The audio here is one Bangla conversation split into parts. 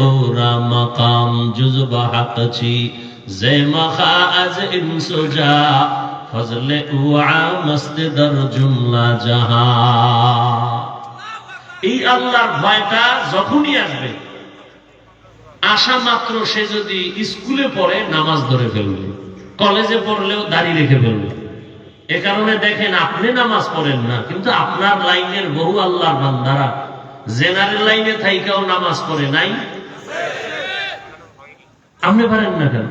ওরা মাকাম জুজবা হাকছি জেমা খাজ ইনসুজা ফজলে উআ মসজিদর জুমলা জাহা। এই আল্লাহর ভয়টা যখনই আসবে, আসা মাত্র সে যদি স্কুলে পড়ে নামাজ ধরে ফেলবে, কলেজে পড়লেও দাড়ি রেখে ফেলবে। এ কারণে দেখেন আপনি নামাজ পড়েন না, কিন্তু আপনার লাইনের বহু আল্লাহর বান্দারা জেনারেল লাইনে থাইকাও নামাজ পড়ে নাই। আপনি পারেন না কেন?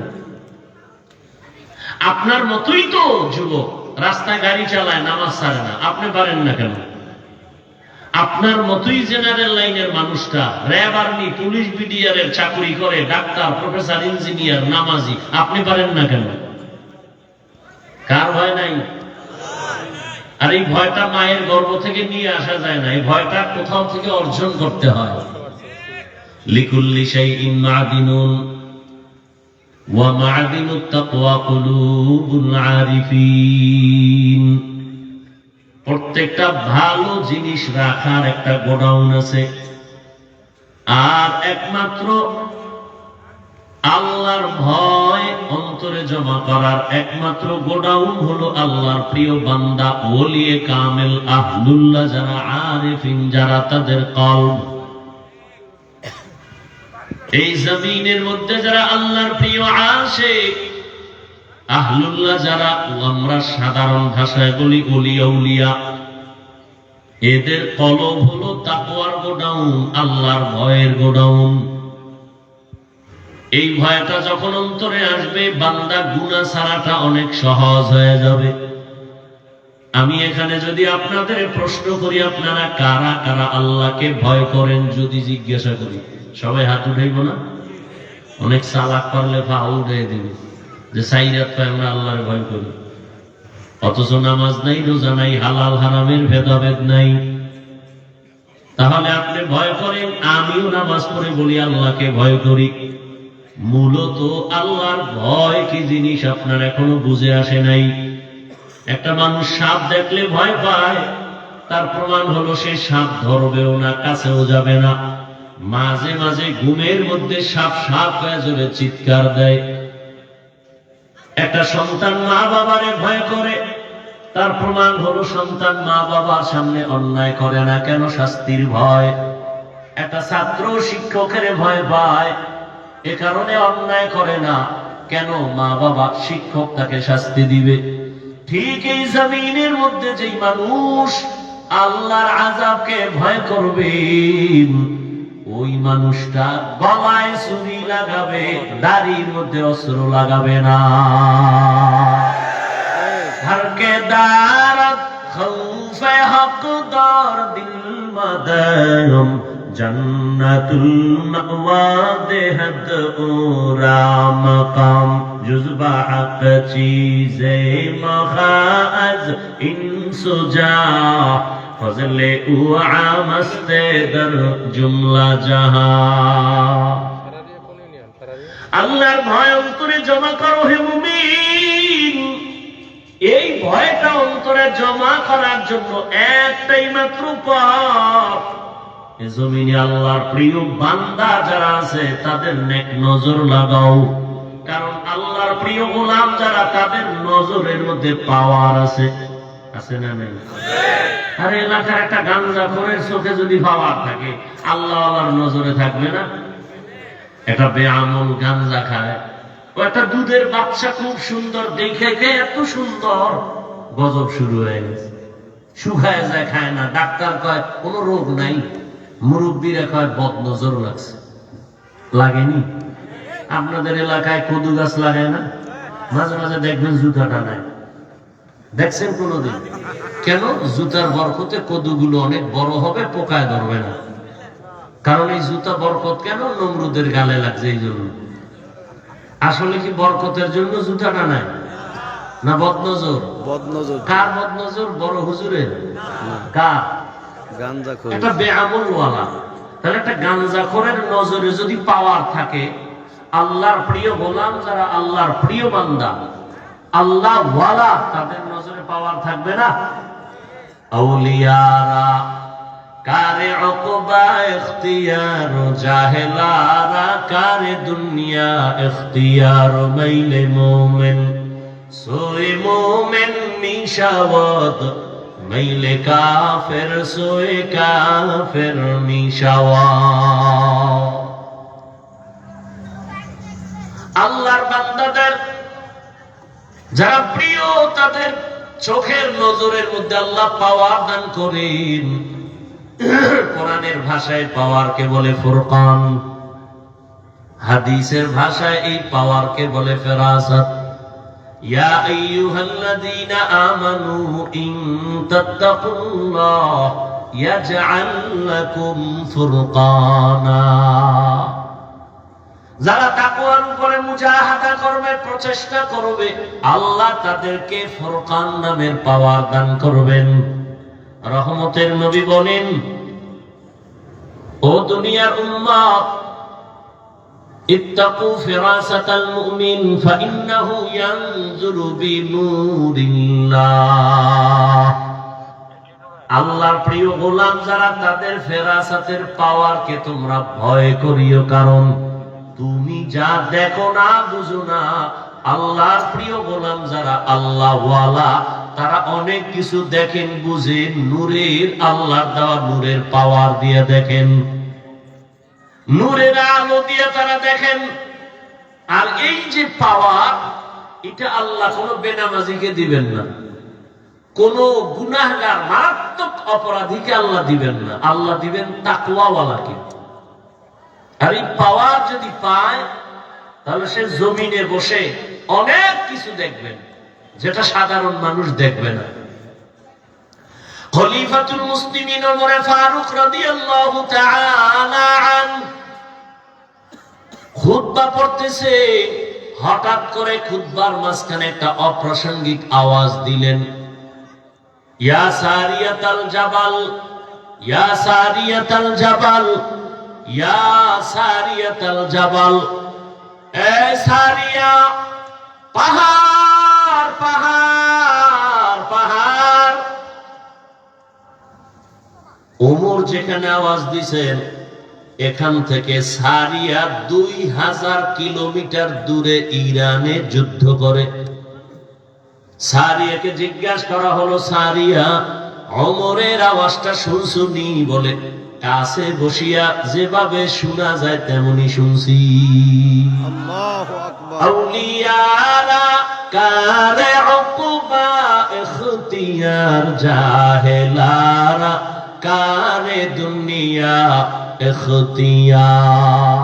আপনার মতোই তো যুবক রাস্তায় গাড়ি চালায়, নামাজ ছাড়ে না, আপনি পারেন না কেন? আপনার মতোই জেনারেল লাইনের মানুষটা র্যাব, আর্মি, পুলিশ, বিডিআরের চাকরি করে, ডাক্তার, প্রফেসর, ইঞ্জিনিয়ার, নামাজি, আপনি পারেন না কেন? কার ভয় নাই? আর এই ভয়টা মায়ের গর্ভ থেকে নিয়ে আসা যায় না, এই ভয়টা কোথাও থেকে অর্জন করতে হয়। লিকুল্লি শাইইন মা'দিনুন ওয়া মা'দিনুত তাকওয়া কুলুবুল আরিফিন। প্রত্যেকটা ভালো জিনিস রাখার একটা গোডাউন আছে, আর একমাত্র আল্লাহর ভয় অন্তরে জমা করার একমাত্র গোডাউন হলো আল্লাহর প্রিয় বান্দা, ওলিয়ে কামেল, আহলুল্লাহ যারা, আরিফিন যারা, তাদের কলব। এই জমিনের মধ্যে যারা আল্লাহর প্রিয় আশিক, আহলুল্লাহ যারা, আমরা সাধারণ ভাষায় বলি ওলিয়া উলিয়া, এদের কলব হলো তাকওয়ার গোডাউন, আল্লাহর ভয়ের গোডাউন। এই ভয়টা যখন অন্তরে আসবে, বান্দা গুনাহ ছাড়াটা অনেক সহজ হয়ে যাবে। আমি এখানে যদি আপনাদের প্রশ্ন করি, আপনারা কারা কারা আল্লাহকে ভয় করেন যদি জিজ্ঞাসা করি, সবাই হাত উঠাইব না? অনেক চালাক পারলে পা উঠে দিবে যে সাইরাত পায় আমরা আল্লাহর ভয় করি, অথচ নামাজ নাই, রোজা নাই, হালাল হারামের ভেদাভেদ নাই। তাহলে আপনি ভয় করেন, আমিও নামাজ পড়ে বলি আল্লাহকে ভয় করি। মূলত আল্লাহর ভয় কি জিনিস আপনার এখনো বুঝে আসে নাই। একটা মানুষ সাপ দেখলে ভয় পায়, তার প্রমাণ হলো সে সাপ ধরবেও না, কাছেও যাবে না। মাঝে মাঝে ঘুমের মধ্যে সাপ সাপ হয়ে জোরে চিৎকার দেয়। একটা সন্তান মা বাবারে ভয় করে, তার প্রমাণ হলো সন্তান মা বাবার সামনে অন্যায় করে না, কেন? শাস্তির ভয়। একটা ছাত্র শিক্ষকের ভয় পায়, এ কারণে অন্যায় করে না, কেন? মা বাবা, শিক্ষক তাকে শাস্তি দিবে। ঠিক এই জমিনের মধ্যে যেই মানুষ আল্লাহর আযাবকে ভয় করবে, ওই মানুষটা গলায় ছুরি লাগাবে, দাড়ির মধ্যে অস্ত্র লাগাবে না। হরকে দারত খৌফে হকদার দিল মদয়ম জন্নতুল মাওয়া দেহদ ওরা মাকাম জুজবা হক চীজে মখাজ ইনসুজা ফজলে উআ মস্তে দর জুমলা জাহা। আল্লাহর ভয় অন্তরে জমা করো হে মুমিন। এই ভয়টা অন্তরে জমা করার জন্য একটাই মাত্র পথ, এই জমিনে আল্লাহর প্রিয় বান্দা যারা আছে তাদের নেক নজর লাগাও। কারণ আল্লাহর প্রিয় গোলাম যারা, তাদের নজরের মধ্যে পাওয়ার আছে। আছে না নাই? আর এলাকার একটা গাঞ্জাখোরের চোখে যদি পাওয়ার থাকে, আল্লাহ আল্লাহর নজরে থাকবে না? একটা বেআমল গাঞ্জা খায়, ও একটা দুধের বাচ্চা খুব সুন্দর দেখে, এত সুন্দর, গজব শুরু হয়ে গেছে। শুকায় যায়, খায় না। ডাক্তার কয় কোনো রোগ নাই, মুরব্বীরা কয় বদ নজর লাগছে। লাগেনি? আপনাদের এলাকায় কদু গাছ লাগায় না? মাঝে মাঝে দেখবেন জুতাটা নাই, দেখছেন কোনদিন? কেন? জুতার বরকতে কদুগুলো অনেক বড় হবে, পোকায় ধরবে না। কারণ এই জুতা বরকত কেন? নমরুদের গালে লাগছে এই জন্য। আসলে কি বরকতের জন্য জুতাটা নাই, না বদনজর? বদনজর। কার বদনজর? বড় হুজুরের? কার? গাঞ্জাখোর। একটা বেআমল ওয়ালা। তাহলে একটা গাঞ্জাখোরের নজরে যদি পাওয়ার থাকে, আল্লাহর প্রিয় গোলাম যারা, আল্লাহর প্রিয় বান্দা, আল্লাহ ওয়ালা, তাদের নজরে পাওয়ার থাকবে না? আউলিয়ারা কারে উকবা ইখতিয়ার জাহেলারা, কারে দুনিয়া ইখতিয়ার মাইলে মোমেন, সোয়ে মোমেন মিশাওয়াত মাইলে কাফের, সোয়ে কাফের মিশাওয়াত। আল্লাহর বান্দাদের যারা প্রিয় তাদের চোখের নজরের মধ্যে আল্লাহ পাওয়ার দান করেন। কোরআনের ভাষায় পাওয়ারকে বলে ফুরকান, হাদিসের ভাষায় এই পাওয়ারকে বলে ফেরাসাত। ইয়া আইয়ুহাল্লাযীনা আমানু ইন তাত্তাকুল্লাহ ইয়াজআল লাকুম ফুরকানা। যারা তাকওয়ার উপরে মুজাহাদা করবে, প্রচেষ্টা করবে, আল্লাহ তাদেরকে ফুরকান নামের পাওয়ার দান করবেন। রহমতের নবী বলেন, ও দুনিয়ার উম্মত, ইত্তাকু ফিরাসাতাল মুমিন ফাইন্নাহু ইয়ানজুরু বিনূরিল্লাহ। আল্লাহর প্রিয় গোলাম যারা, তাদের ফেরাসাতের পাওয়ারকে তোমরা ভয় করিও, কারণ তুমি যা দেখো না, বুঝো না। আল্লাহর প্রিয় গোলাম যারা, আল্লাহ ওয়ালা, তারা অনেক কিছু দেখেন, বুঝেন, নূরের, আল্লাহর দেওয়া নূরের পাওয়ার দিয়ে দেখেন, নূরের আলো দিয়ে তারা দেখেন। আর এই যে পাওয়ার, এটা আল্লাহ কোনো বেনামাজিকে দিবেন না, কোন গুনাহগার মারাত্মক অপরাধীকে আল্লাহ দিবেন না, আল্লাহ দিবেন তাকওয়াওয়ালাকে। আর এই পাওয়ার যদি পায়, তাহলে সে জমিনে বসে অনেক কিছু দেখবেন যেটা সাধারণ মানুষ দেখবে না। খলিফাতুল মুসলিমিন ওমর ফারুক রাদিয়াল্লাহু তাআলা আনহু খুতবা পড়তেছে, হঠাৎ করে খুতবার মাঝখানে একটা অপ্রাসঙ্গিক আওয়াজ দিলেন, ইয়া সারিয়াতাল জাবাল, ইয়া সারিয়াতাল জাবাল, ইয়া সারিয়াতাল জাবাল। এ সারিয়া, পাহাড় পাহাড় পাহাড়। ওমর যেখানে আওয়াজ দিছেন, এখান থেকে সারিয়া 2000 কিলোমিটার দূরে ইরানে যুদ্ধ করে। সারিয়াকে জিজ্ঞাসা করা হলো, সারিয়া, ওমরের আওয়াজটা শুনছুনি? বলে, কাছে বসিয়া যেভাবে শোনা যায় তেমনি শুনছি। আল্লাহু আকবার। আউলিয়ারা কারে উকবা ইখতিয়ার জাহেলারা, কারে দুনিয়া ইখতিয়ার।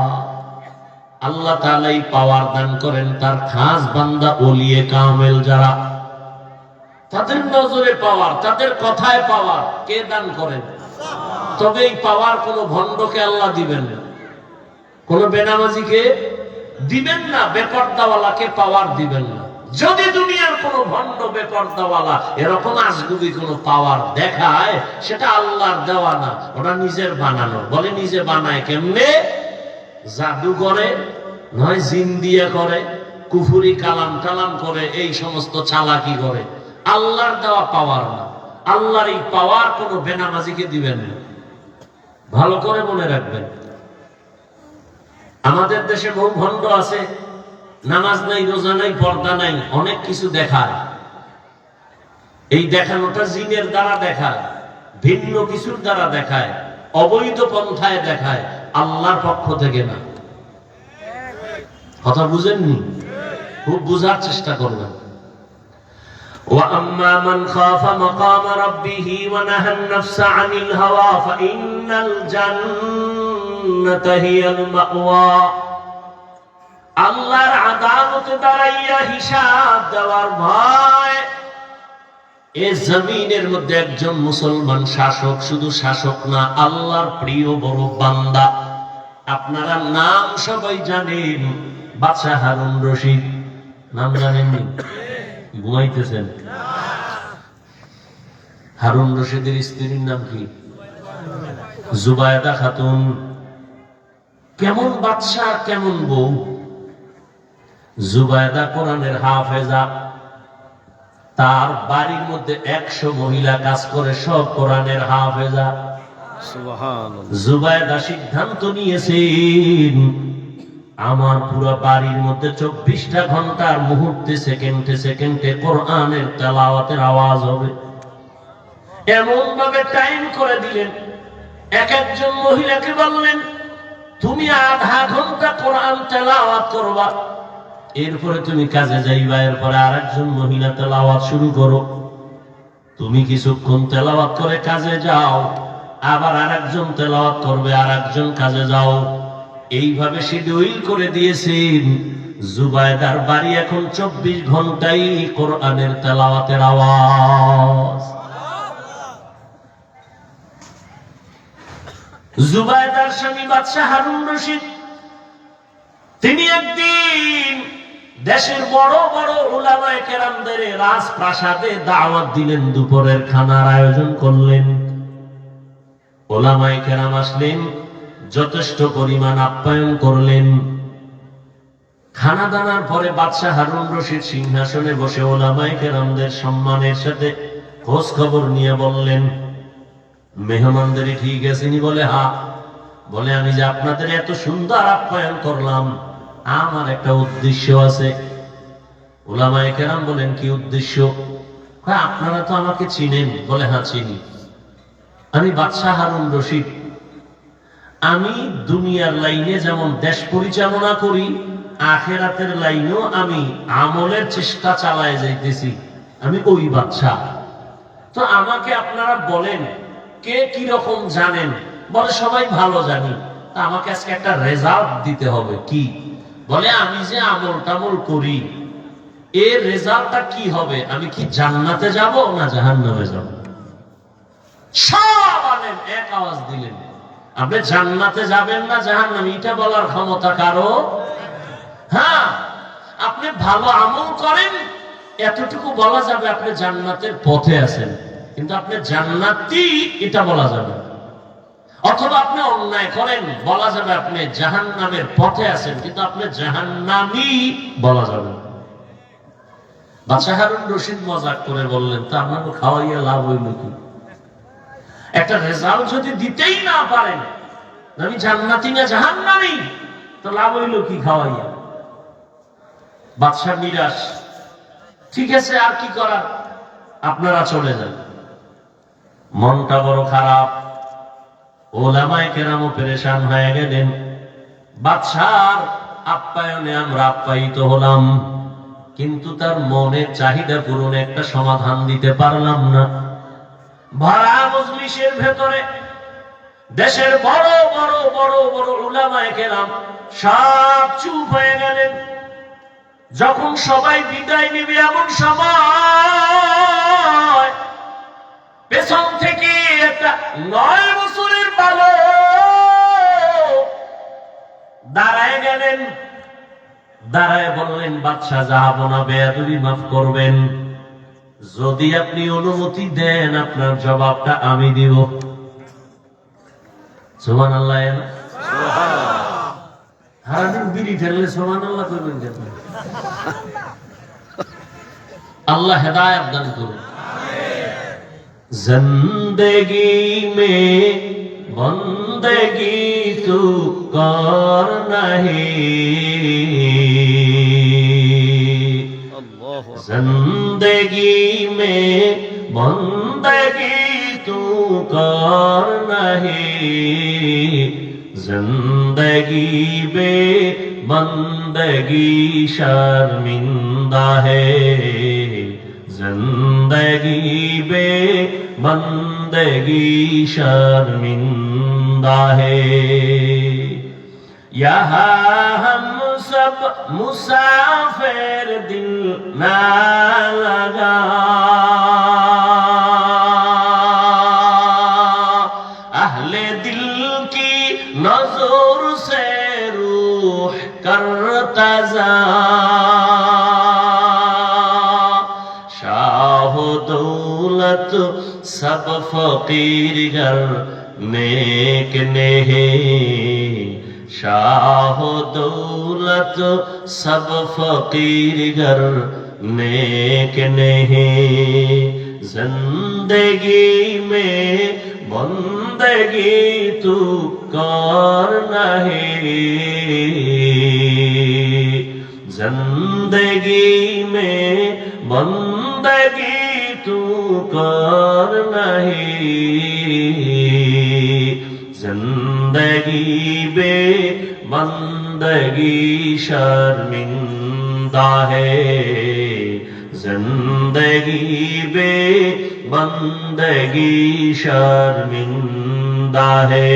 আল্লাহ তাআলা এই পাওয়ার দান করেন তার খাস বান্দা ওলিয়ে কামেল যারা, তাদের নজরে পাওয়ার, তাদের কথায় পাওয়ার কে দান করেন? তবে এই পাওয়ার কোন ভণ্ডকে আল্লাহ দিবেন না, কোন বেনামাজিকে দিবেন না, বেপরদাওয়ালাকে পাওয়ার দিবেন না। যদি দুনিয়ার কোন ভণ্ড বেপরদাওয়ালা এরকম আজগুবি কোন পাওয়ার দেখায়, সেটা আল্লাহর দেওয়া না, ওটা নিজের বানানো। বলে নিজে বানায় কেমনে? জাদু করে, নয় জিন দিয়ে করে, কুফুরি কালাম টালাম করে, এই সমস্ত চালাকি করে। আল্লাহর দেওয়া পাওয়ার না। আল্লাহর এই পাওয়ার কোন বেনামাজিকে দিবেন না, ভালো করে মনে রাখবেন। আমাদের দেশে বহু ভণ্ড আছে, নামাজ নাই, রোজা নাই, পর্দা নাই, অনেক কিছু দেখায়। এই দেখানোটা জিনের দ্বারা দেখায়, ভিন্ন কিছুর দ্বারা দেখায়, অবৈধ পন্থায় দেখায়, আল্লাহর পক্ষ থেকে না। কথা বুঝেননি? খুব বুঝার চেষ্টা করবেন। وَأَمَّا مَنْ خَافَ مَقَامَ رَبِّهِ وَنَهَى النَّفْسَ عَنِ الْهَوَى فَإِنَّ الْجَنَّةَ هِيَ الْمَأْوَى। আল্লাহর আদালতে দাঁড়াইয়া হিসাব দেওয়ার ভয়। এই জমিনের মধ্যে একজন মুসলমান শাসক, শুধু শাসক না, আল্লাহর প্রিয় বড় বান্দা। আপনারা নাম সবাই জানেন, বাদশাহ হারুন রশিদ। নাম জানেননি? ঘুমাইতেছেন? হারুন রশিদের স্ত্রীর নাম কি? জুবায়দা খাতুন। কেমন বাদশাহ, কেমন বউ! জুবায়দা কোরআনের হাফেজা, তার বাড়ির মধ্যে 100 মহিলা কাজ করে, সব কোরআনের হাফেজা। সুবহানাল্লাহ। জুবায়দা সিদ্ধান্ত নিয়েছেন আমার পুরো বাড়ির মধ্যে 24টা ঘন্টার মুহূর্তে সেকেন্ডে সেকেন্ডে কোরআনের তেলাওয়াতের আওয়াজ হবে। এমন ভাবে টাইম করে দিলেন, এক একজন মহিলাকে বললেন তুমি আধা ঘন্টা কোরআন তেলাওয়াত করবা, এরপরে তুমি কাজে যাইবা, এরপরে আরেকজন মহিলা তেলাওয়াত শুরু করো, তুমি কিছুক্ষণ তেলাওয়াত করে কাজে যাও, আবার আরেকজন তেলাওয়াত করবে, আরেকজন কাজে যাও। এইভাবে শিডিউল করে দিয়েছেন। জুবায়দার বাড়ি এখন 24 ঘন্টাই কোরআনের তেলাওয়াতের আওয়াজ। জুবায়দার স্বামী বাদশাহ হারুন রশিদ তিনি একদিন দেশের বড় বড় উলামায়ে কেরামদের রাজপ্রাসাদে দাওয়াত দিলেন, দুপুরের খানার আয়োজন করলেন। উলামায়ে কেরাম আসলেন, যথেষ্ট পরিমাণ আপ্যায়ন করলেন। খানা দানার পরে বাদশাহ হারুন রশিদ সিংহাসনে বসে উলামায়ে কেরামদের সম্মানের সাথে খোঁজ খবর নিয়ে বললেন, মেহমানদের ঠিক আছেনি? বলে হ্যাঁ। বলে আমি যে আপনাদের এত সুন্দর আপ্যায়ন করলাম, আমার একটা উদ্দেশ্য আছে। উলামায়ে কেরাম বলেন কি উদ্দেশ্য? আপনারা তো আমাকে চিনেন। বলে হ্যাঁ চিনি, আমি বাদশাহ হারুন রশিদ। আমি দুনিয়ার লাইনে যেমন দেশ পরিচালনা করি, আখিরাতের লাইনেও আমি আমলের চেষ্টা চালায় যাইতেছি, আমি ওই বাদশাহ। তো আমাকে আপনারা বলেন কে কি রকম জানেন? বলে সবাই ভালো জানি। আমাকে আজকে একটা রেজাল্ট দিতে হবে। কি? বলে আমি যে আমল টামল করি, এর রেজাল্টটা কি হবে? আমি কি জান্নাতে যাব না জাহান্নামে যাব? সব আলেম এক আওয়াজ দিলেন, আপনি জান্নাতে যাবেন না জাহান্নামে, এটা বলার ক্ষমতা কারো? হ্যাঁ, আপনি ভালো আমল করেন, এতটুকু বলা যাবে আপনি জান্নাতের পথে আছেন, কিন্তু আপনি জান্নাতি এটা বলা যাবে। অথবা আপনি অন্যায় করেন, বলা যাবে আপনি জাহান্নামের পথে আছেন, কিন্তু আপনি জাহান্নামী বলা যাবে। বাদশাহ হারুন রশিদ মজাক করে বললেন, তা আপনাকে খাওয়াইয়া লাভ হইল কি? একটা রেজাল্ট যদি দিতেই না পারেন আমি জান্নাতি না জাহান্নামী, তো লাভ হইল কি খাওয়াইয়া? বাদশাহ নিরাশ। ঠিক আছে, আর কি করার, আপনারা চলে যান। মনটা বড় খারাপ। উলামায়ে কেরামও পেরেশান হয়ে গেলেন। বাদশার আপ্যায়নে আমরা আপ্যায়িত হলাম, কিন্তু তার মনের চাহিদা পূরণে একটা সমাধান দিতে পারলাম না। ভরা মজলিসের ভেতরে দেশের বড় বড় বড় বড় উলামায়ে কেরাম সব চুপ হয়ে গেলেন। যখন সবাই বিদায় নিবে এমন সময় পেছন থেকে একটা 9 বছরের বালক দাঁড়ায় গেলেন। দাঁড়ায় বললেন, বাদশাহ যাব না, বেয়াদবি মাফ করবেন, যদি আপনি অনুমতি দেন আপনার জবাবটা আমি দিব। সুবহানাল্লাহ। হারাদিন বিড়ি ঠেললে সুবহানাল্লাহ করবেন কেন? আল্লাহ হেদায়েত দান করুন। जिंदगी में बंदगी तू कर नहीं, जिंदगी में बंदगी तू कर नहीं, जिंदगी बे बंदगी शर्मिंदा है, जिंदगी बे बंदगी शर्मिंदा है। यहाँ हम सब मुसाफिर दिल ना लगा, अहले दिल की नजर से रूह करता जा, दौलत सब फकीर घर नेक नहीं, शाह दौलत सब फकीर घर नेक नहीं, जिंदगी में बंदगी तू करना है, जिंदगी में बंदगी तू करना है, जिंदगी बे बंदगी शर्मिंदा है, जिंदगी बे बंदगी शर्मिंदा है,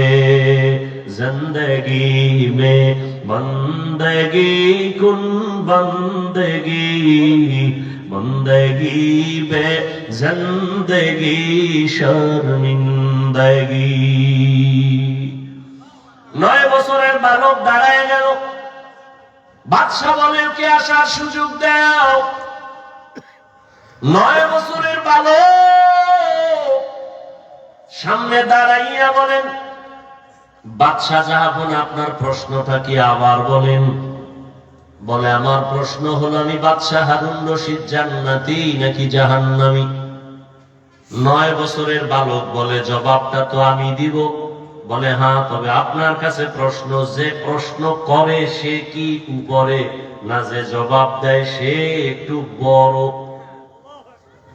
जिंदगी में बंदगी कुन बंदगी, बंदगी बे जिंदगी शर्मिंदगी। 9 বছরের বালক দাঁড়ায় গেল। বাদশা বলে ওকে আসার সুযোগ দাও। 9 বছরের বালক সামনে দাঁড়াইয়া বলেন, বাদশা জাহাপন আপনার প্রশ্নটা কি আবার বলেন। বলে আমার প্রশ্ন হলো আমি বাদশা হারুন রশিদ জান্নাতি নাকি জাহান্নামী। 9 বছরের বালক বলে জবাবটা তো আমি দিব। বলে হ্যাঁ, তবে আপনার কাছে প্রশ্ন, যে প্রশ্ন করে সে কি উপরে, না যে জবাব দেয় সে একটু বড়।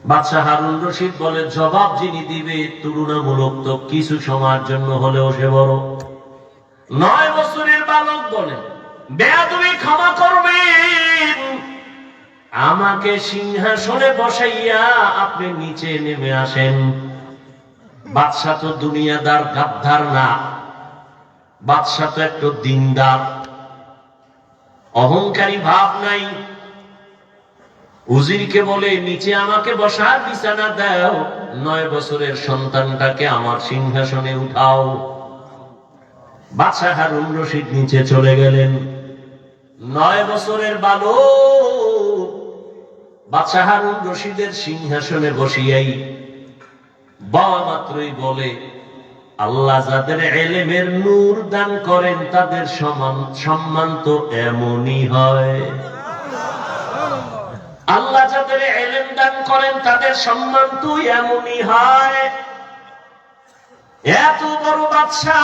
বাদশা হারুন রশিদ বলে জবাব যিনি দিবে তুলনামূলক তো কিছু সময়ের জন্য হলেও সে বড়। 9 বছরের বালক বলে বেয়াদবি ক্ষমা করবেন, আমাকে সিংহাসনে বসাইয়া আপনি নিচে নেমে আসেন। বাদশা তো দুনিয়াদার গাদ্দার না, বাদশা তো একটু দিনদার, অহংকারী ভাব নাই। উজিরকে বলে নিচে আমাকে বসার বিছানা দাও, 9 বছরের সন্তানটাকে আমার সিংহাসনে উঠাও। বাদশা হারুন রশিদ নিচে চলে গেলেন। 9 বছরের বালক বাদশা হারুন রশিদের সিংহাসনে বসিয়াই বাবা মাত্রই বলে, আল্লাহ যাদের ইলমের নূর দান করেন তাদের সম্মান তো এমনই হয়। আল্লাহ যাদের ইলম দান করেন তাদের সম্মান তো এমনই হয়। এত বড় বাদশা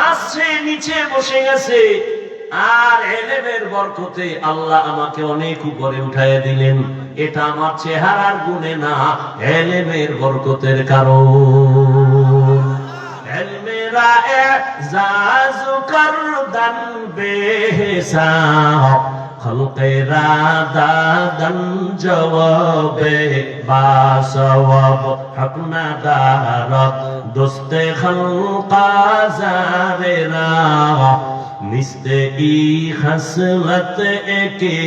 আসছে নিচে বসে গেছে, আর ইলমের বরকতে আল্লাহ আমাকে অনেক উপরে উঠাইয়া দিলেন। এটা আমার চেহারার গুণে না, ইলমের বরকতের কারণ। ইলমেরা এজাজ করদান বেহিসাব, খলকেরা দাদান জবাবে বাসওয়াব, হক না দারত দোস্তে খলকা জারেরা, মিস্তে ই খাসলত একে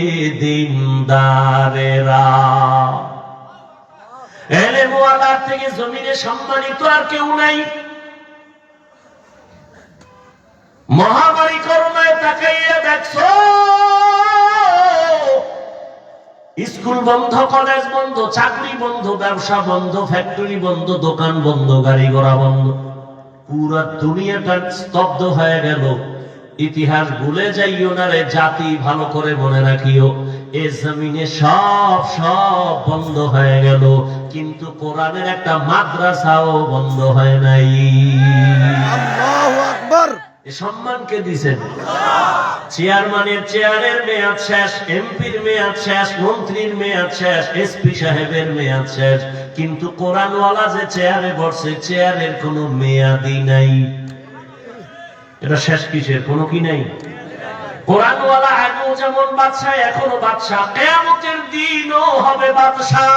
দিনদারেরা। ইলম ওয়ালার থেকে জমিনে সম্মানিত আর কেউ নাই। মহামারী করোনায় তাকাইয়া দেখছো, স্কুল বন্ধ, কলেজ বন্ধ, চাকরি বন্ধ, ব্যবসা বন্ধ, ফ্যাক্টরি বন্ধ, দোকান বন্ধ, গাড়ি ঘোড়া বন্ধ, পুরা দুনিয়াটা স্তব্ধ হয়ে গেল। ইতিহাস ভুলে যাইও না রে জাতি, ভালো করে মনে রাখিও, এ জমিনে সব বন্ধ হয়ে গেল, কিন্তু কোরআনের একটা মাদ্রাসাও বন্ধ হয় নাই। আল্লাহু আকবার। এ সম্মানকে দিয়েছেন। চেয়ারম্যানের চেয়ারের মেয়াদ শেষ, এমপির মেয়াদ শেষ, মন্ত্রীর মেয়াদ শেষ, এসপি সাহেবের মেয়াদ শেষ, কিন্তু কোরআনওয়ালা যে চেয়ারে বসে চেয়ারের কোনো মেয়াদই নাই। এটা শেষ কিসের? কোনো কি নাই। কোরআনওয়ালা আগেও যেমন বাদশা, এখনো বাদশা, কিয়ামতের দিনও হবে বাদশা।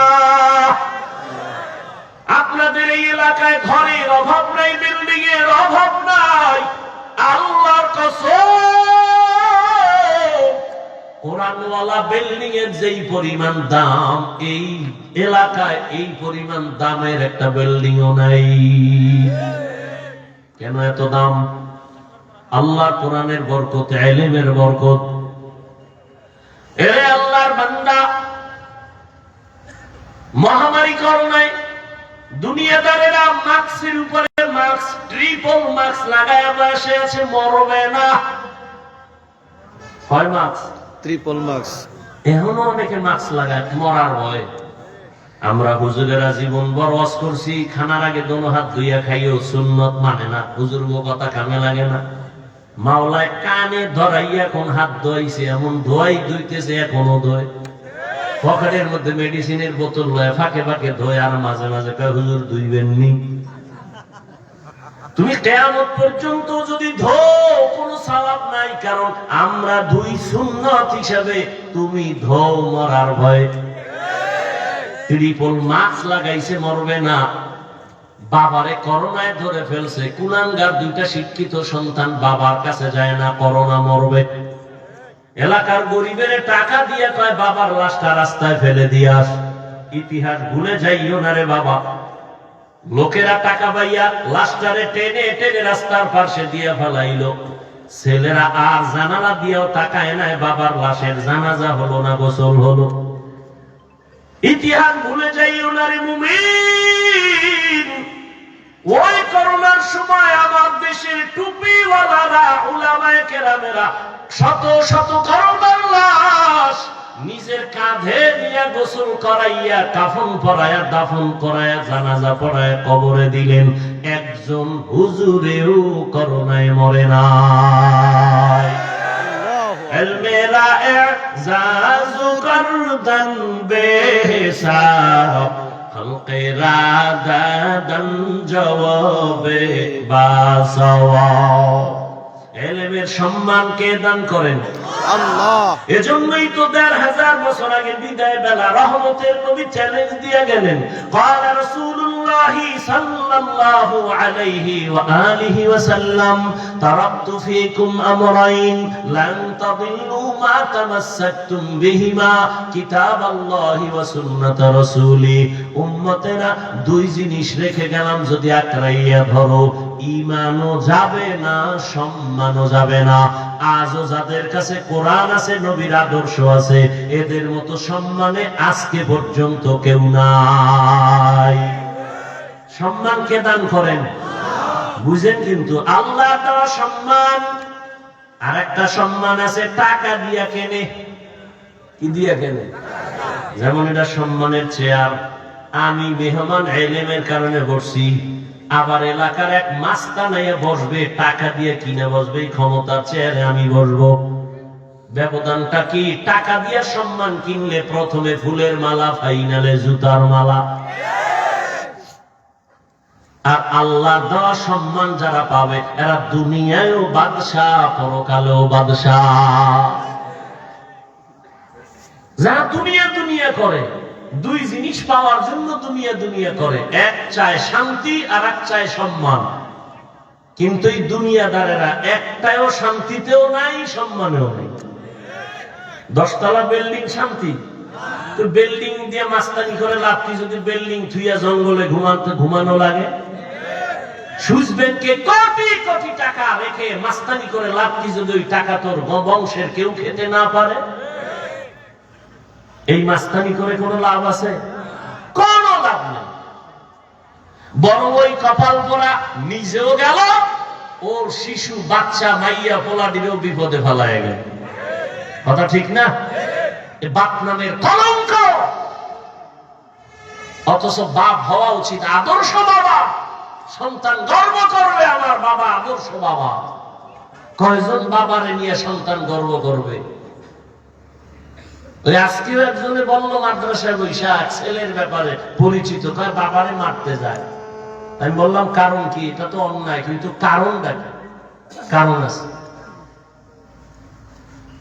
আপনাদের এই এলাকায় ঘরের অভাব নাই, বিল্ডিং এর অভাব নাই। আল্লাহর কসম, কোরআনওয়ালা বিল্ডিং এর যেই পরিমাণ দাম, এই এলাকায় এই পরিমাণ দামের একটা বিল্ডিংও নাই। কেন এত দাম? আল্লাহ কোরআনের বরকত, ইলমের বরকত। এরে আল্লাহর বান্দা, মহামারী করোনায় দুনিয়াদারেরা মাস্কের উপরে মাস্ক, ট্রিপল মাস্ক লাগায় বসে আছে, মরবে না। কয় মাস্ক? Triple mask. এখনো অনেকে মাস্ক লাগায় মরার ভয়। আমরা হুজুরেরা জীবন বড় ওয়াজ করছি, খানার আগে দোনো হাত ধুইয়া খাইও, সুন্নত মানে না। হুজুর কথা কামে লাগে না। মাওলায় কানে ধরাইয়া কোন হাত ধোয়াইছে, এমন ধোয়াই ধুইতেছে, এখনো ধোয়। পকেটের মধ্যে মেডিসিনের বোতল লয়, ফাঁকে ফাঁকে ধোয়, আর মাঝে মাঝে কয় হুজুর ধুইবেননি। তুমি কিয়ামত পর্যন্ত যদি ধো, কোনো সওয়াব নাই, কারণ আমরা ধুই সুন্নত হিসাবে, তুমি ধো মরার ভয়। ট্রিপল মাস্ক লাগাইছে, মরবে না। বাবারে করোনায় ধরে ফেলছে, কুলাঙ্গার দুইটা শিক্ষিত সন্তান বাবার কাছে যায় না, করোনা মরবে। এলাকার গরিবের টাকা দিয়ে কয় বাবার লাশটা রাস্তায় ফেলে দিয়ে আস। ইতিহাস ভুলে যাইও না রে বাবা। লোকেরা টাকা পাইয়া লাশটারে টেনে টেনে রাস্তার পাশে দিয়ে ফেলাইলো। ছেলেরা আর জানালা দিয়েও তাকায় নাই, বাবার লাশের জানাজা হলো না, গোসল হলো। ইতিহাস ভুলে যাইও না রে মুমিন। ওই করোনার সময় আমার দেশের টুপিওয়ালারা, উলামায়ে কেরামেরা শত শত করোনার লাশ নিজের কাঁধে নিয়ে গোসল করাইয়া, কাফন পরাইয়া, দাফন করাইয়া, জানাজা পড়াইয়া কবরে দিলেন। একজন হুজুরেও করোনায় মরে নাই। মেরা এজাজু করদান বেহিসাব, খলকেরা দাদান জবাবে বাসওয়াব। এলেমের সম্মান কে দান করেন? আল্লাহ। এজন্যই তো ১৫০০ বছর আগে বিদায় বেলা রহমতের নবী চ্যালেঞ্জ দিয়ে গেলেন, قال رسول الله صلى الله عليه وآله وسلم تركت فيكم أمرين لن تضلوا ما تمسكتم بهما كتاب الله وسنة رسوله। উম্মতেরা দুই জিনিস রেখে গেলাম, যদি আঁকড়াইয়া ধরো, ঈমানও যাবে না, সম্মানও যাবে না। আজও যাদের কাছে কোরআন আছে, নবীর আদর্শ আছে, এদের মতো সম্মানে আজকে পর্যন্ত কেউ নাই। সম্মান কে দান করেন? বুঝেন কিন্তু, আল্লাহ দেওয়া সম্মান। আর একটা সম্মান আছে টাকা দিয়া কেনে। কি দিয়া কেনে? যেমন এটা সম্মানের চেয়ার, আমি মেহমান এলেমের কারণে বসছি, আবার এলাকার এক মাস্তানাইয়া বসবে, টাকা দিয়ে কিনে বসবে, এই ক্ষমতার চেয়ারে আমি বসবো। ব্যবধানটা কি? টাকা দিয়ে সম্মান কিনলে প্রথমে ফুলের মালা, ফাইনালে জুতার মালা। আর আল্লাহ দেওয়া সম্মান যারা পাবে, এরা দুনিয়ায়ও বাদশাহ, পরকালেও বাদশাহ। যারা দুনিয়া দুনিয়া করে, দুই জিনিস পাওয়ার জন্য দুনিয়া দুনিয়া করে, এক চায় শান্তি আর এক চায় সম্মান। কিন্তু এই দুনিয়াদারেরা একটাও শান্তিতেও নাই, সম্মানেও নেই। 10 তলা বিল্ডিং শান্তি? তো বিল্ডিং দিয়ে মাস্তানি করে লাভ কি, যদি বিল্ডিং থুইয়া জঙ্গলে ঘুমানো লাগে? সুইস ব্যাংকে কোটি কোটি টাকা রেখে মাস্তানি করে লাভ কি, যদি ওই টাকা তোর বংশের কেউ খেতে না পারে? এই মাস্তানি করে কোনো লাভ আছে? কোনো লাভ নেই। বড় ওই কপাল পোড়া নিজেও গেল, ওর শিশু বাচ্চা মাইয়া পোলা দিলেও বিপদে ফেলায় গেল। কথা ঠিক না? বাপ নামের কলঙ্ক। অথচ বাপ হওয়া উচিত আদর্শ বাবা। সন্তান গর্ব করবে, আমার বাবা আদর্শ বাবা। কয়জন বাবারে নিয়ে সন্তান গর্ব করবে? আজকেও একজনে বলল মাদ্রাসায় বৈশাখ ছেলের ব্যাপারে পরিচিত, কয় বাবারে মারতে যায়। আমি বললাম কারণ কি? এটা তো অন্যায়, কিন্তু কারণ দেখে, কারণ আছে।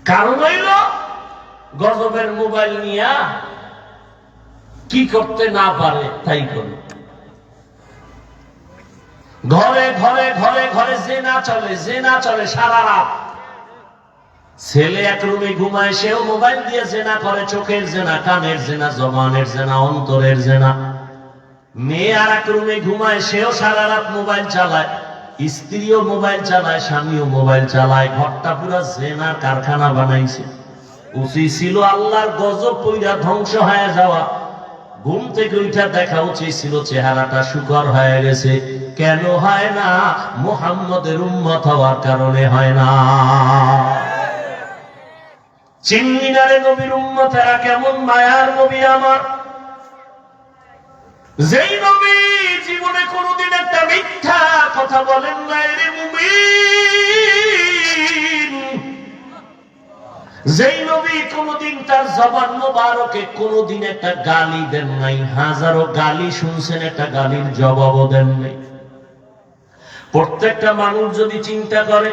কারণ হইল গজবের মোবাইল নিয়া কি করতে না পারে তাই করে। ঘরে ঘরে ঘরে ঘরে জেনা চলে, জেনা চলে সারা রাত। ছেলে এক রুমে ঘুমায়, সেও মোবাইল দিয়ে জেনা করে, চোখের জেনা, কানের জেনা, জবানের জেনা, অন্তরের জেনা। মেয়ে আর এক রুমে ঘুমায়, সেও সারা রাত মোবাইল চালায়, স্ত্রীও মোবাইল চালায়, স্বামীও মোবাইল চালায়। ঘরটা পুরা জেনার কারখানা বানাইছে। উচিত ছিল আল্লাহর গজব পইরা ধ্বংস হয়ে যাওয়া। ঘুম থেকে উঠা দেখা উচিত ছিল চেহারাটা শুকর হয়ে গেছে। কেন হয় না? মুহাম্মদের উম্মত হওয়ার কারণে হয় না। চিন্নি না রে নবীর উম্মতেরা কেমন মায়ার নবী আমার। যেই নবী জীবনে কোনোদিন একটা মিথ্যা কথা বলেন নাই রে মুমিন, যেই নবী কোনোদিন তার জবান মোবারকে কোনোদিন একটা গালি দেন নাই, হাজারো গালি শুনছেন, একটা গালির জবাবও দেন নাই। প্রত্যেকটা মানুষ যদি চিন্তা করে,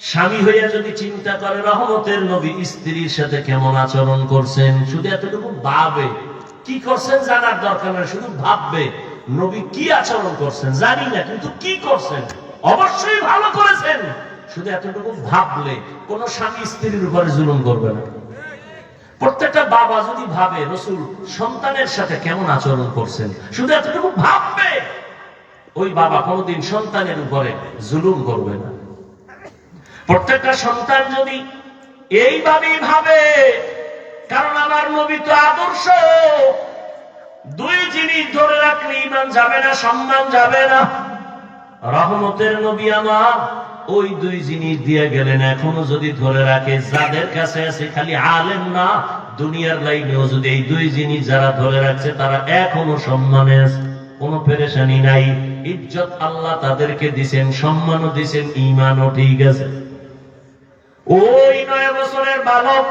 স্বামী হইয়া যদি চিন্তা করে রহমতের নবী স্ত্রীর সাথে কেমন আচরণ করছেন, শুধু এতটুকু ভাবে, কি করছেন জানার দরকার নেই, শুধু ভাববে নবী কি আচরণ করছেন জানি না, কিন্তু কি করছেন অবশ্যই ভালো করেছেন, শুধু এতটুকু ভাবলে কোন স্বামী স্ত্রীর উপরে জুলুম করবে না। প্রত্যেকটা বাবা যদি ভাবে রাসূল সন্তানের সাথে কেমন আচরণ করছেন, শুধু এতটুকু ভাববে, ওই বাবা কোনোদিন সন্তানের উপরে জুলুম করবে না। প্রত্যেকটা সন্তান যদি এইভাবেই ভাবে, কারণ আমার নবী তো আদর্শ, দুই জিনিস ধরে রাখলে ঈমান যাবে না, সম্মান যাবে না। রহমতের নবী আমার ওই দুই জিনিস দিয়ে গেলেন, এখনো যদি ধরে রাখে, যাদের কাছে আছে খালি আলেম না, দুনিয়ার লাইনেও যদি এই দুই জিনিস যারা ধরে রাখছে তারা এখনো সম্মানে আছে, কোনো পেরেশানি নাই। ইজ্জত আল্লাহ তাদেরকে দিছেন, সম্মানও দিছেন, ঈমানও ঠিক আছে। ওই 9 বছরের বালক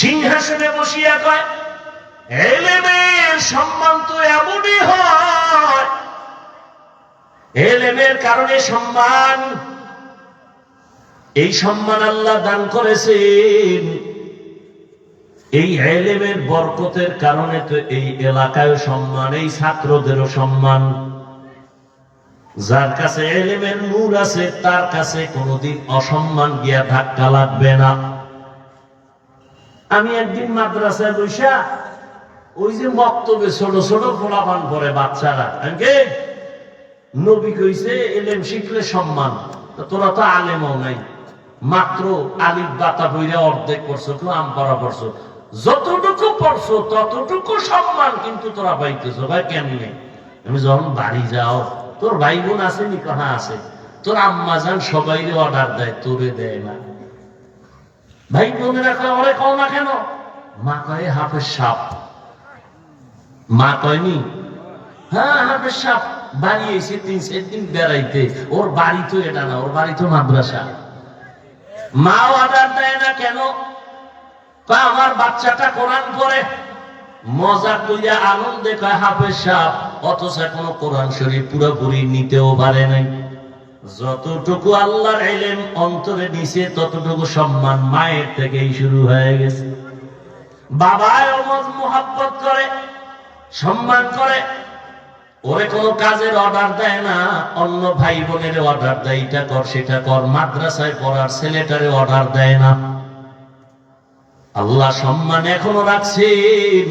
সিংহাসনে বসিয়া কয়, এলেমের সম্মান তো এমনই হয়, এলেমের কারণে সম্মান, এই সম্মান আল্লাহ দান করেছেন, এই এলেমের বরকতের কারণে তো এই এলাকায় সম্মান, এই ছাত্রদেরও সম্মান। যার কাছে এলেমের নূর আছে তার কাছে কোনোদিন অসম্মান গিয়া ধাক্কা লাগবে না। আমি একদিন মাদ্রাসায় বসা ওই যে বক্তব্যে ছোট ছোট পোলাপান পড়ে বাচ্চারা, নবী কইছে এলেম শিখলে সম্মান, তোরা তো আলেমও নাই, মাত্র আলিফ বাতা বইরা অর্ধেক পড়ছো, তো আম পড়া পড়ছো, যতটুকু পড়ছো ততটুকু সম্মান, কিন্তু তোরা পাইতেছো ভাই কেমনে? আমি যখন বাড়ি যাও, তোর ভাই বোন আছে নি? কাহা আছে? তোর আম্মা যান সবাই অর্ডার দেয়, তোরে দেয় না। ভাই বোনেরা কয় ওরে কও না কেন? মা কয় হাফেজ সাপ। মা কয়নি? হ্যাঁ হাফেজ সাপ বাড়ি এসে 3-4 দিন বেড়াইতে, ওর বাড়ি তো এটা না, ওর বাড়ি তো মাদ্রাসা। মা অর্ডার দেয় না কেন? আমার বাচ্চাটা কোরআন পড়ে, মজা কইরা আনন্দে কয় হাফেজ সাপ, অথচ কোনো কোরআন শরীফ পুরোপুরি নিতেও পারে নাই। যতটুকু আল্লাহর ইলম অন্তরে নিছে ততটুকু সম্মান মায়ের থেকেই শুরু হয়ে গেছে। বাবাও মুহাব্বত করে, সম্মান করে, ওরে কোনো কাজের অর্ডার দেয় না, অন্য ভাই বোনের অর্ডার দেয়, এটা কর সেটা কর, মাদ্রাসায় পড়ার ছেলেটারে অর্ডার দেয় না। আল্লাহ সম্মান এখনো রাখছেন,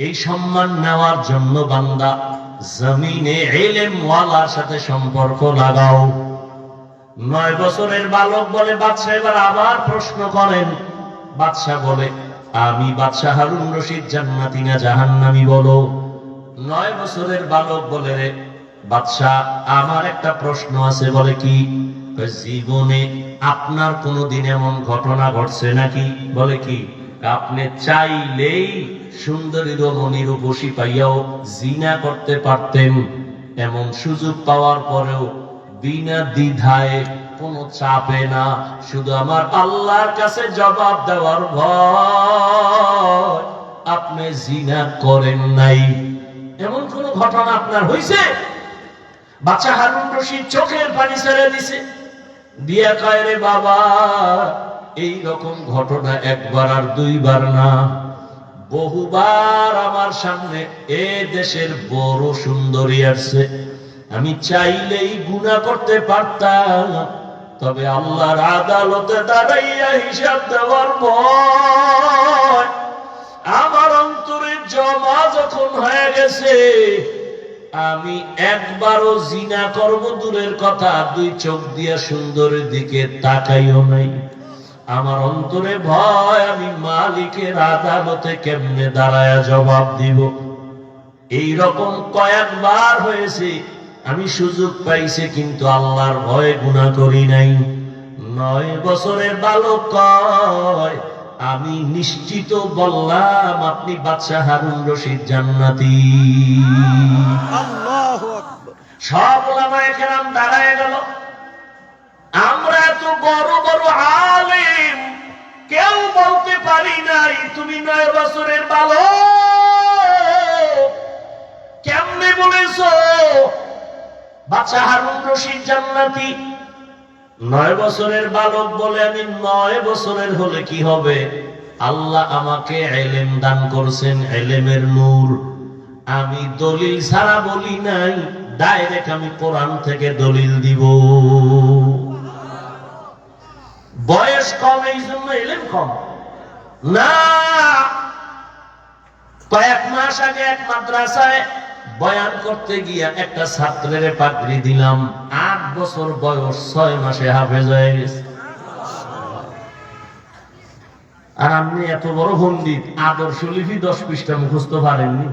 এই সম্মান নেওয়ার জন্য বান্দা জমিনে ইলম ওয়ালার সাথে সম্পর্ক লাগাও। 9 বছরের বালক বলে, বাদশা এবার আবার প্রশ্ন করেন। বাদশা বলে, আমি বাদশা হারুন রশিদ জান্নাতি না জাহান্নামী বলো। 9 বছরের বালক বলে, রে বাদশা আমার একটা প্রশ্ন আছে। বলে কি? জীবনে আপনার কোনদিন এমন ঘটনা ঘটছে নাকি? বলে কি? আপনি চাইলেই সুন্দরী রমণী রূপসী পাইয়াও জিনা করতে পারতেন, এমন সুযোগ পাওয়ার পরেও বিনা দ্বিধায়, কোনো চাপে না, শুধু আমার আল্লাহর কাছে জবাব দেওয়ার ভয় আপনি জিনা করেন নাই। এমন কোন ঘটনা আপনার হইছে? বাদশা হারুন রশিদ চোখের পানি ছেড়ে দিছে, দিয়া কয়, রে বাবা এই রকম ঘটনা একবার আর দুইবার না, বহুবার আমার সামনে এ দেশের বড় সুন্দরী আসছে, আমি চাইলেই গুনাহ করতে পারতাম, তবে আল্লাহর আদালতে দাঁড়াইয়া হিসাব দেওয়ার ভয় আমার অন্তরে জমা যখন হয়ে গেছে, আমি একবারও জিনা করব দূরের কথা, 2 চোখ দিয়া সুন্দরের দিকে তাকাইও নাই। আমার অন্তরে ভয়, আমি মালিকের আদালতে কেমনে দাঁড়ায়া জবাব দিব। এই রকম কয়েকবার হয়েছে, আমি সুযোগ পাইছি কিন্তু আল্লাহর ভয়ে গুনাহ করি নাই। 9 বছরের বালক কয়, আমি নিশ্চিত বললাম আপনি বাদশাহ হারুন রশিদ জান্নাতি। আল্লাহু আকবার। সব ওলামায়ে কেরাম দাঁড়ায় গেল। আমরা এত বড় বড় আলেম কেউ বলতে পারি নাই তুমি 9 বছরের বালক, কেমনে বলেছো বাদশাহ হারুন রশিদ জান্নাতি? 9 বছরের বালক বলে আমি 9 বছরের হলে কি হবে? আল্লাহ আমাকে ইলম দান করছেন, ইলমের নূর। আমি দলিল ছাড়া বলি নাই, ডাইরেক্ট আমি কোরআন থেকে দলিল দিব। বয়স কম এই জন্য ইলম কম না। কয়েক মাস আগে এক মাদ্রাসায় বয়ান করতে গিয়া একটা ছাত্রের পাগড়ি দিলাম, 8 বছর বয়স, 6 মাসে হাফেজ হয়ে গেছে। আর আপনি এত বড় পণ্ডিত, আদর্শ লিপি 10 পৃষ্ঠা মুখস্থ পারেননি?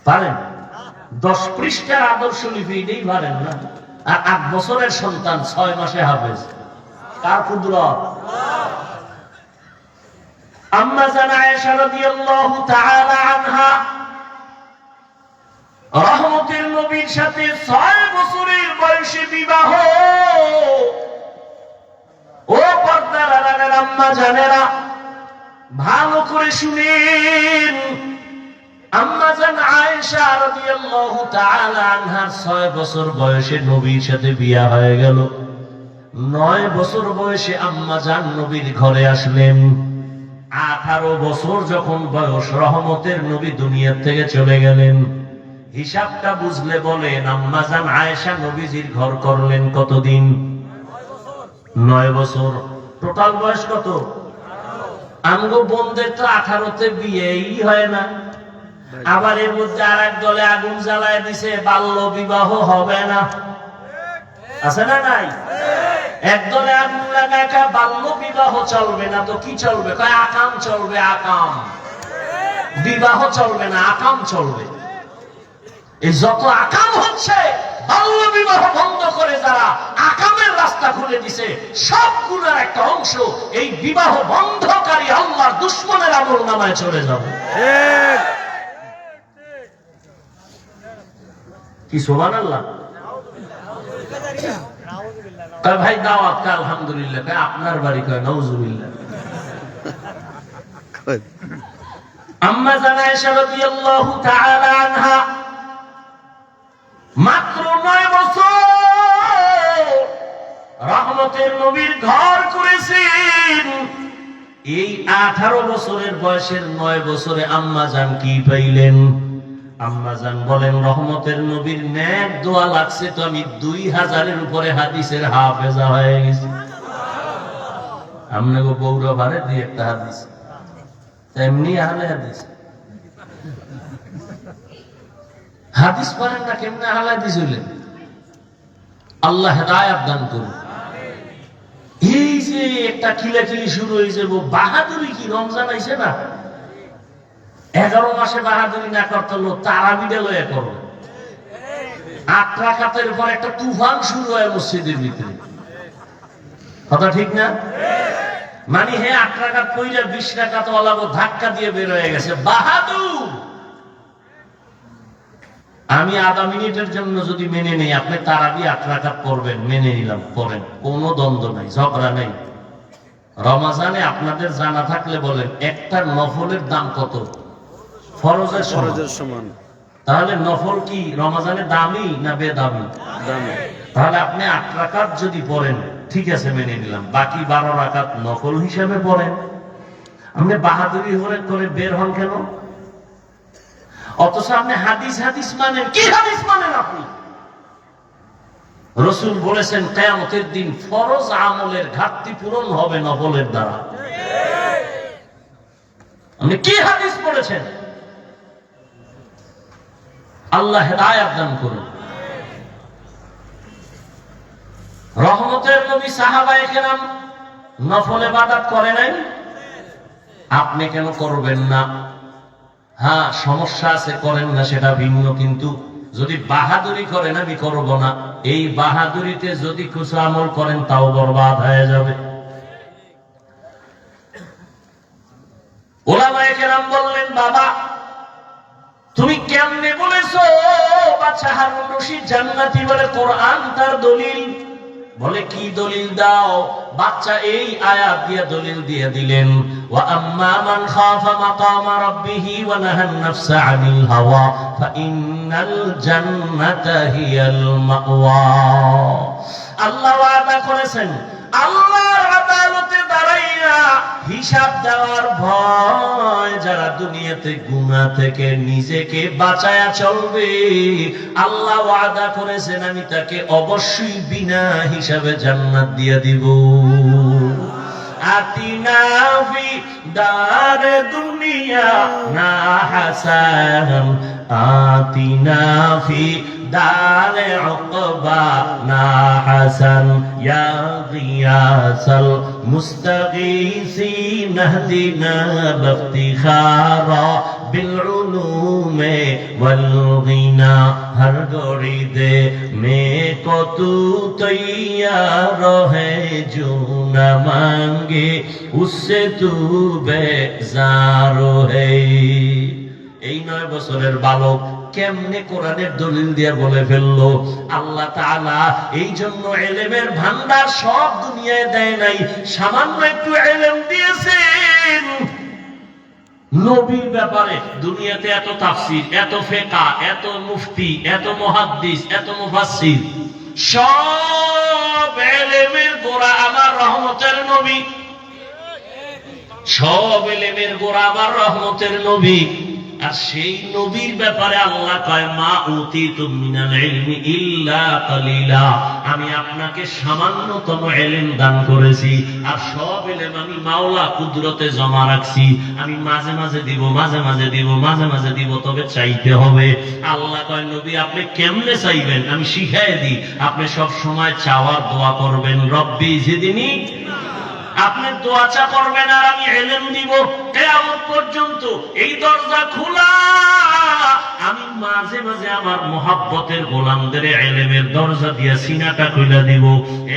পারেন? 10 পৃষ্ঠার আদর্শ লিপি এটাই পারেন না। আর 8 বছরের সন্তান 6 মাসে হাফেজ। কার কুদরত? আম্মা জানা আয়েশা রাদিয়াল্লাহু তাআলা আনহা রহমতের নবীর সাথে 6 বছরের বয়সে বিবাহ। ও পর্দার আড়ালের আম্মা জানেরা, ভালো করে শুনেন। আম্মা জান আয়েশা রাদিয়াল্লাহু তাআলা আনহার 6 বছর বয়সে নবীর সাথে বিয়ে হয়ে গেল। 9 বছর বয়সে আম্মা জান নবীর ঘরে আসলেন। 18 বছর যখন বয়স, রহমতের নবী দুনিয়া থেকে চলে গেলেন। হিসাবটা বুঝলে বলেন আম্মা জান আয়েশা নবীজির ঘর করলেন কতদিন? 9 বছর। টোটাল বয়স কত? আমগো বোনদের তো 18তে বিয়েই হয় না। আবার এর মধ্যে আর এক দলে আগুন জ্বালায় দিছে, বাল্য বিবাহ হবে না। আছে না নাই? একদলে আগুন লাগায় বাল্য বিবাহ চলবে না, তো কি চলবে? কয় আকাম চলবে। আকাম বিবাহ চলবে না, আকাম চলবে। এই যত আকাম হচ্ছে, বাল্য বিবাহ বন্ধ করে যারা আকামের রাস্তা খুলে দিছে, সবগুলোর একটা অংশ এই বিবাহ বন্ধকারী আল্লাহর দুশমনের আমলনামায় চলে যাবে। কি সুবহানাল্লাহ। কয় ভাই দাওয়াত? কয় আলহামদুলিল্লাহ। কয় আপনার বাড়ি? কয় নাউজুবিল্লাহ। আম্মা জান আয়েশা রাদিয়াল্লাহু তাআলা আনহা মাত্র 9 বছর রহমতের নবীর ঘর করেছেন। এই 18 বছরের বয়সের 9 বছরে আম্মা জান কি পাইলেন? আম্মা জান বলেন রহমতের নবীর নেক দোয়া লাগছে তো আমি 2000-এর উপরে হাদিসের হাফেজা হয়ে গেছি। আমনে গো বৌরা ভারে দিয়ে একটা হাদিস, এমনি আহলে হাদিস। হাদিস পারেন না, কেমনে আহলে হাদিস হইলেন? আল্লাহ হেদায়েত দান করুন। এই যে একটা কিলাকিলি শুরু হয়েছে, বাহাদুরি কি রমজান আইছে না? 11 মাসে বাহাদুরি না করতে হলো তারাবিটা লয়ে করো। 8 রাকাতের পর একটা তুফান শুরু হয় মসজিদের ভিতরে। কথা ঠিক না? মানে 8 রাকাত কইরা 20 রাকাত ওয়ালাগো ধাক্কা দিয়ে বের হয়ে গেছে। বাহাদুর। আমি আধা মিনিটের জন্য যদি মেনে নেই আপনি তারাবি 8 রাকাত পড়বেন, মেনে নিলাম, পড়েন, কোনো দ্বন্দ্ব নাই, ঝগড়া নেই। রমজানে আপনাদের জানা থাকলে বলেন একটা নফলের দাম কত? ফরজের সমান। তাহলে নফল কি রমজানে দামি না বেদামি? দামি। তাহলে আপনি 8 রাকাত যদি পড়েন ঠিক আছে, মেনে নিলাম, বাকি 12 রাকাত নফল হিসেবে পড়েন। আপনি বাহাদুরি করে বের হন কেন? অথচ আপনি হাদিস মানেন। কি হাদিস মানেন আপনি? রাসূল বলেছেন কিয়ামতের দিন ফরজ আমলের ঘাটতি পূরণ হবে নফলের দ্বারা। আপনি কি হাদিস পড়েছেন? আল্লাহ হেদায়েত দান করুন। রহমতের নবী সাহাবায়ে কেরাম নফল ইবাদত করে নাই, আপনি কেন করবেন না? হ্যাঁ, সমস্যা আছে, করেন না, সেটা ভিন্ন। কিন্তু যদি বাহাদুরি করেন আমি করব না, এই বাহাদুরিতে যদি কিছু আমল করেন তাও বরবাদ হয়ে যাবে। ওলামায়ে কেরাম বললেন, বাবা তুমি কেমনে বলেছো বাচ্চা হারুন রশিদ জান্নাতি? বলে কোরআন তার দলিল। বলে কি দলিল দাও? বাচ্চা এই আয়াত দিয়ে দলিল দিয়ে দিলেন, ওয়া আম্মা মান খাফা মাকামা রাব্বিহি ওয়া নাহান নাফসা আনিল হাওয়া ফাইন্নাল জান্নাতা হিয়াল মাওয়া। আল্লাহ ওয়াদা করেছেন, আল্লাহর আদালতে দাঁড়াইয়া হিসাব দেওয়ার ভয় যারা দুনিয়াতে গুনাহ থেকে নিজেকে বাঁচায়া চলবে, আল্লাহ ওয়াদা করেছেন আমি তাকে অবশ্যই বিনা হিসাবে জান্নাত দিয়ে দিব। আতিনা ফি দারে দুনিয়া না হাসান, আতিনা ফি দারে উকবা না হাসান, ইয়া গিয়াসাল মুস্তাগীসিন ইহদিনা বিফতিখারা বিল উলুমে ওয়াল গিনা। हर घड़ी दे में को तू तैयार है, जो न मांगे उससे तू बेजार है। এই 9 বছরের বালক কেমনে কোরআনের দলিল দিয়ে বলে ফেললো? আল্লাহ তাআলা এই জন্য ইলমের ভান্ডার সব দুনিয়ায় দেয় নাই, সামান্য একটু ইলম দিয়েছেন। নবীর ব্যাপারে দুনিয়াতে এত তাফসীর, এত ফিকহ, এত মুফতি, এত মুহাদ্দিস, এত মুফাসসির, সব ইলমের গোড়া আমার রহমতের নবী। সব ইলমের গোড়া আমার রহমতের নবী। আর সেই নবীর ব্যাপারে আল্লাহ কয়, মা উতিতুম মিনাল ইলমি ইল্লা কালিলা, আমি আপনাকে সামান্যতম ইলম দান করেছি, আর সব ইলম আমি মাওলা কুদরতে জমা রাখছি। আমি মাঝে মাঝে দিব, মাঝে মাঝে দিব, মাঝে মাঝে দিব, তবে চাইতে হবে। আল্লাহ কয়, নবী আপনি কেমনে চাইবেন আমি শিখাই দিই। আপনি সব সময় চাওয়ার দোয়া করবেন, রব্বি জিদনি। আপনি দোয়া চা করবেন আর আমি ইলম দিব। কিয়ামত পর্যন্ত এই দরজা খোলা। আমি মাঝে মাঝে আমার মুহাব্বতের গোলামদের ইলমের দরজা দিয়ে সিনাটা খুলে দিব।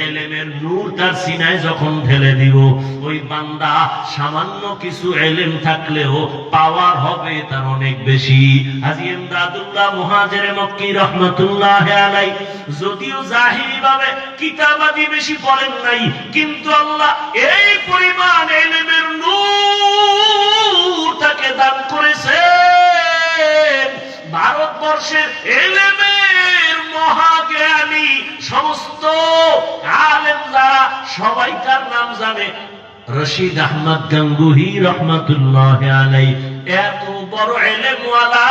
ইলমের নূর তার সিনায় যখন ঢেলে দিব, ওই বান্দা সামান্য কিছু ইলম থাকলেও পাওয়ার হবে তার অনেক বেশি। হাজী ইমদাদুল্লাহ মুহাজিরে মক্কি রাহমাতুল্লাহি আলাইহি যদিও জাহিরি ভাবে কিতাবাদি বেশি পড়েন নাই, কিন্তু আল্লাহ এই পরিমাণ ইলমের নূর তাকে দান করেছেন। ভারতবর্ষের ইলমের মহাজ্ঞানী সমস্ত আলেম যারা, সবাই তার নাম জানে। রশিদ আহমদ গঙ্গুহি রহমাতুল্লাহি আলাইহি এত বড় ইলমওয়ালা,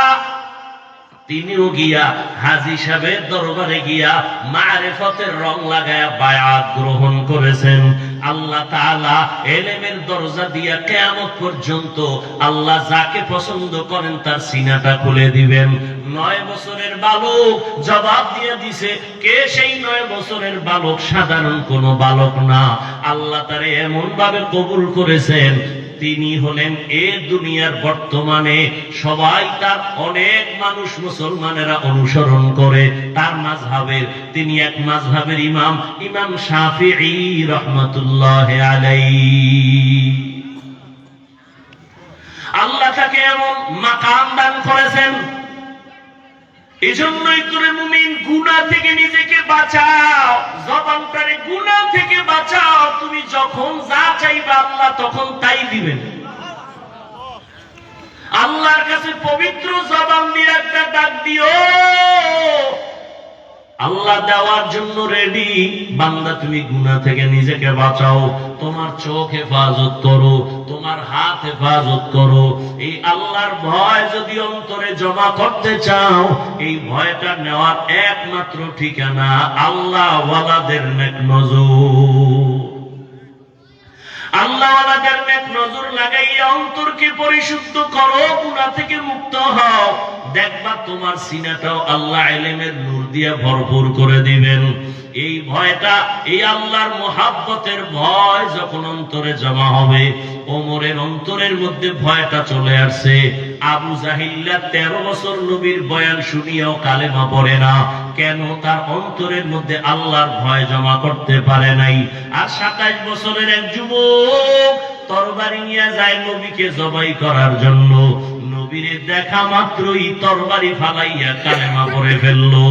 তিনিও গিয়া হাজী সাহেবের দরবারে গিয়া মারিফতের রং লাগায়া বায়াত গ্রহণ করেছেন। আল্লাহ তাআলা ইলমের দরজা দিয়া কিয়ামত পর্যন্ত আল্লাহ যাকে পছন্দ করেন তার সিনাটা খুলে দিবেন। 9 বছরের বালক জবাব দিয়ে দিছে, কে সেই 9 বছরের বালক? সাধারণ কোনো বালক না, আল্লাহ তারে এমন ভাবে কবুল করেছেন, তিনি হলেন এ দুনিয়ার বর্তমানে সবাই তার, অনেক মানুষ মুসলমানেরা অনুসরণ করে তার মাযহাবের। তিনি এক মাযহাবের ইমাম, ইমাম শাফিঈ রাহমাতুল্লাহি আলাইহি। আল্লাহ তাকে এমন মাকাম দান করেছেন। এজন্যই তোরে মুমিন গুনাহ থেকে নিজেকে বাঁচাও, জবানটারে গুনাহ থেকে বাঁচাও। তুমি যখন যা চাইবা আল্লাহ তখন তাই দিবেন। আল্লাহর কাছে পবিত্র জবান দিয়ে একটা ডাক দিও, আল্লাহ দেওয়ার জন্য রেডি। বান্দা তুমি গুনাহ থেকে নিজেকে বাঁচাও, তোমার চোখ হেফাজত করো, তোমার হাত হেফাজত করো। এই আল্লাহর ভয় যদি অন্তরে জমা করতে চাও, এই ভয়টা নেওয়ার একমাত্র ঠিকানা আল্লাহ ওয়ালাদের নেক নজর। আল্লাহ ওয়ালাদের নেক নজর লাগাইয়া অন্তরকে পরিশুদ্ধ করো, গুনাহ থেকে মুক্ত হও। দেখবা তোমার সিনাটাও আল্লাহ ইলমের নূর দিয়ে ভরপুর করে দিবেন। এই ভয়টা, এই আল্লাহর মুহাব্বতের ভয় যখন অন্তরে জমা হবে, ওমরের অন্তরের মধ্যে ভয়টা চলে আসছে। আবু জাহিল্লা 13 বছর নবীর বয়ান শুনিয়াও কালেমা পড়ে না। কেন? তার অন্তরের মধ্যে আল্লাহর ভয় জমা করতে পারে নাই। আর 27 বছরের এক যুবক তরবারি নিয়ে যায় নবীকে জবাই করার জন্য। নবীরে দেখা মাত্রই তরবারি ফালাইয়া কালেমা পড়ে ফেললো।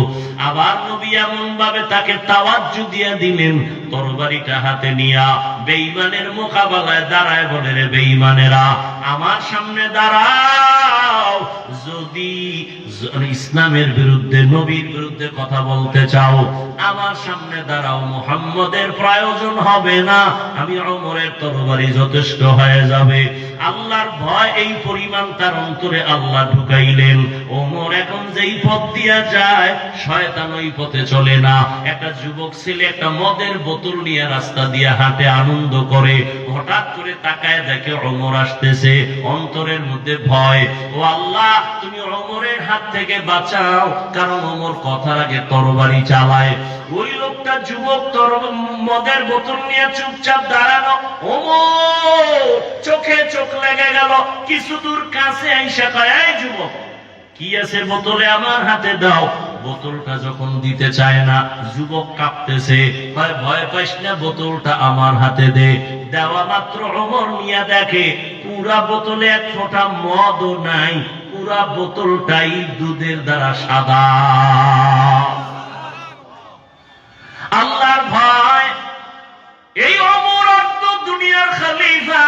আবার নবী এমন ভাবে তাকে তাওয়াজ্জু দিয়ে দিলেন, তরবারিটা হাতে নিয়া বেঈমানের মোকাবেলায় দাঁড়ায় বলে, রে বেঈমানেরা আমার সামনে দাঁড়াও, যদি ইসলামের বিরুদ্ধে নবীর বিরুদ্ধে কথা বলতে চাও আমার সামনে দাঁড়াও, মুহাম্মদের প্রয়োজন হবে না, আমি ওমরের তরবারি যথেষ্ট হয়ে যাবে। আল্লাহর ভয় এই পরিমাণ তার অন্তরে আল্লাহ ঢুকাইলেন। ওমর এখন যেই পথ দিয়া যায় শয়তান ওই পথে চলে না। একটা যুবক ছেলে একটা মদের বোতল নিয়ে রাস্তা দিয়ে হাঁটে, আনন্দ করে, হঠাৎ করে তাকায় দেখে ওমর আসতেছে, অন্তরের মধ্যে ভয়। ও আল্লাহ তুমি ওমরের হাত থেকে বাঁচাও, কারণ ওমর কথার আগে তরবারি চালায়। ওই লোকটা যুবক মদের বোতল নিয়ে চুপচাপ দাঁড়ানো। ওমর চোখে চোখ লেগে গেল, কিছু দূর কাছে আইসা কয়, এই যুবক কি আছে বোতলে, আমার হাতে দাও। বোতলটা যখন দিতে চায় না, যুবক কাঁপতেছে, ভয় পাইস না, বোতলটা আমার হাতে দে। দেওয়া মাত্র ওমর নিয়ে দেখে পুরা বোতলে এক ফোঁটা মদও নাই, পুরা বোতলটাই দুধের দ্বারা সাদা। আল্লাহর ভয়। এই ওমর অর্থ দুনিয়ার খলিফা,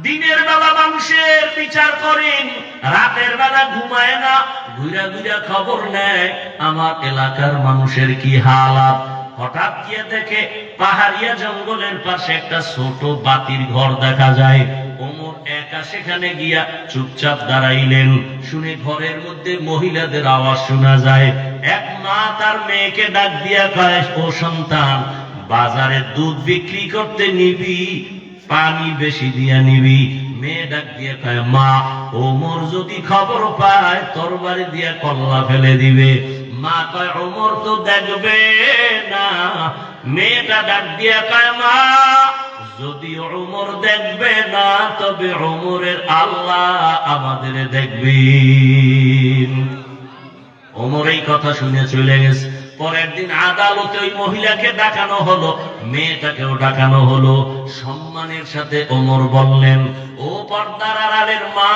দিনের বেলা মানুষের বিচার করেন, রাতের বেলা ঘুমায় না, ঘুরা ঘুরা খবর নেয় আমার এলাকার মানুষের কি হালাত। হঠাৎ গিয়ে দেখে পাহাড়িয়া জঙ্গলের পাশে একটা ছোট বাতির ঘর দেখা যায়। ওমর একা সেখানে গিয়া চুপচাপ দাঁড়াইলেন। শুনে ঘরের মধ্যে মহিলাদের আওয়াজ শোনা যায়। এক মা তার মেয়েকে ডাক দিয়া কয়, ও সন্তান বাজারে দুধ বিক্রি করতে নিবি, পানি বেশি দিয়া নিবি। মেয়ে ডাক দিয়ে কয়, মা ওমর যদি খবর পায় তরবারি দিয়া কল্লা ফেলে দিবে। মা কয়, ওমর তো দেখবে না। মেয়েটা ডাক দিয়া কয়, মা যদি ওমর দেখবে না তবে ওমরের আল্লাহ আমাদের দেখবেন। ওমর এই কথা শুনে চলে গেছে। পরের দিন আদালতে ওই মহিলাকে ডাকানো হলো, মেয়েটাকেও ডাকানো হলো। সম্মানের সাথে ওমর বললেন, ও পর্দার আড়ালের মা,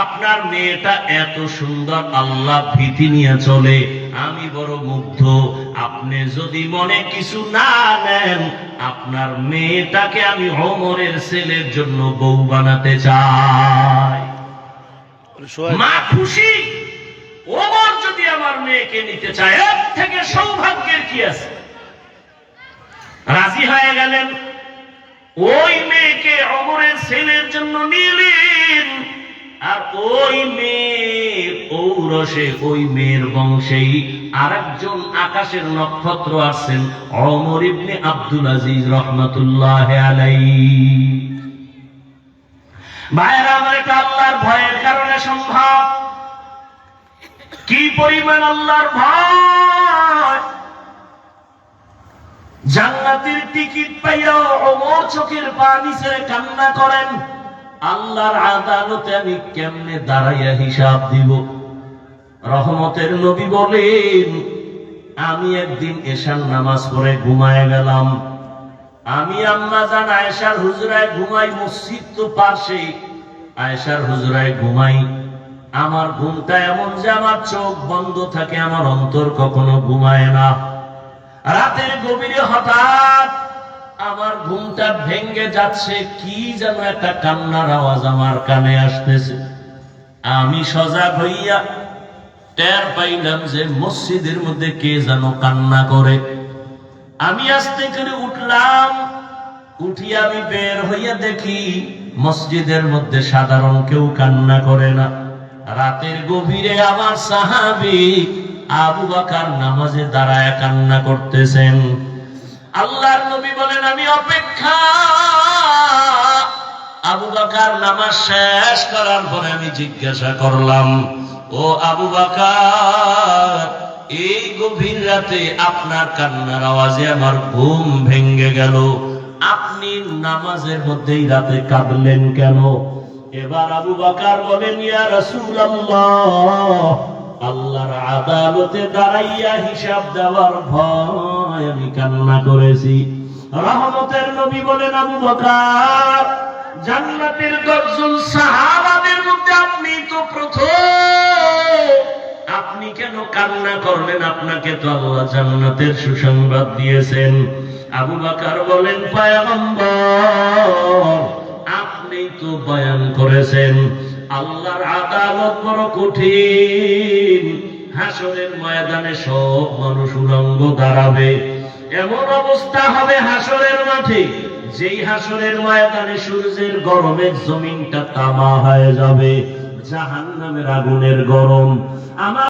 আপনার মেয়েটা এত সুন্দর, আল্লাহ ভীতি নিয়ে চলে, আমি বড় মুগ্ধ। আপনি যদি মনে কিছু না নেন, আপনার মেয়েটাকে আমি ওমরের ছেলের জন্য বউ বানাতে চাই। মা খুশি, ওমর যদি আমার মেয়েকে নিতে চায় এর থেকে সৌভাগ্যের কি আছে। রাজি হয়ে গেলেন। ওই মেয়েকে ওমরের ছেলের জন্য নিলেন। আর ওই মেয়ের ঔরসে, ওই মেয়ের বংশেই আরেকজন আকাশের নক্ষত্র আছেন, ওমর ইবনে আব্দুল আজিজ রহমাতুল্লাহ আলাইহি। ভাইরা আমার, এটা আল্লাহর ভয়ের কারণে সম্ভব। কি পরিমাণ আল্লাহর ভয়! জান্নাতের টিকিট পাইয়া ওমর চোখের পানি ছেড়ে কান্না করেন, আল্লাহর আদালতে আমি কেমনে দাঁড়াইয়া হিসাব দিব। রহমতের নবী বলেন, আমি একদিন এশার নামাজ পড়ে ঘুমায় গেলাম। আমি আম্মা জান আয়েশার হুজরায় ঘুমাই, মসজিদ তো পাশে, আয়েশার হুজরায় ঘুমাই। আমার ঘুমটা এমন যে আমার চোখ বন্ধ থাকে, আমার অন্তর কখনো ঘুমায় না। রাতের গভীরে হঠাৎ আমার ঘুমটা ভেঙ্গে যাচ্ছে, কি যেন একটা কান্নার আওয়াজ আমার কানে আসতেছে। আমি সজাগ হইয়া টের পাইলাম যে মসজিদের মধ্যে কে যেন কান্না করে। আমি আস্তে করে উঠলাম, উঠিয়া আমি বের হইয়া দেখি মসজিদের মধ্যে সাধারণ কেউ কান্না করে না। রাতের গভীরে আমার সাহাবী আবু বকর নামাজে দাঁড়ায় কান্না করতেছেন। আল্লাহর নবী বলেন, আমি অপেক্ষা। আবু বকর নামাজ শেষ করার পরে আমি জিজ্ঞাসা করলাম, ও আবু বকর, এই গভীর রাতে আপনার কান্নার আওয়াজে আমার ঘুম ভেঙ্গে গেল, আপনি নামাজের মধ্যেই রাতে কাঁদলেন কেন? এবার আবু বকর বলেন, ইয়া রাসূলুল্লাহ, আল্লাহর আদালতে দাঁড়াইয়া হিসাব দেওয়ার ভয় আমি কান্না করেছি। রহমতের নবী বলেন আবু বকর, জান্নাতের 10 জন সাহাবাদের মধ্যে আপনি তো প্রথম, আপনি কেন কান্না করলেন? আপনাকে তো আল্লাহ জান্নাতের সুসংবাদ দিয়েছেন। আবু বকর বলেন, পয়গম্বর, আপনি তো বয়ান করেছেন আল্লাহর আদালত বড় কঠিন, হাসরের ময়দানে সব মানুষ উলঙ্গ দাঁড়াবে, এমন অবস্থা হবে হাসরের মাঠে, যেই হাসরের ময়দানে সূর্যের গরমে জমিনটা তামা হয়ে যাবে, জাহান্নামের আগুনের গরম। আমার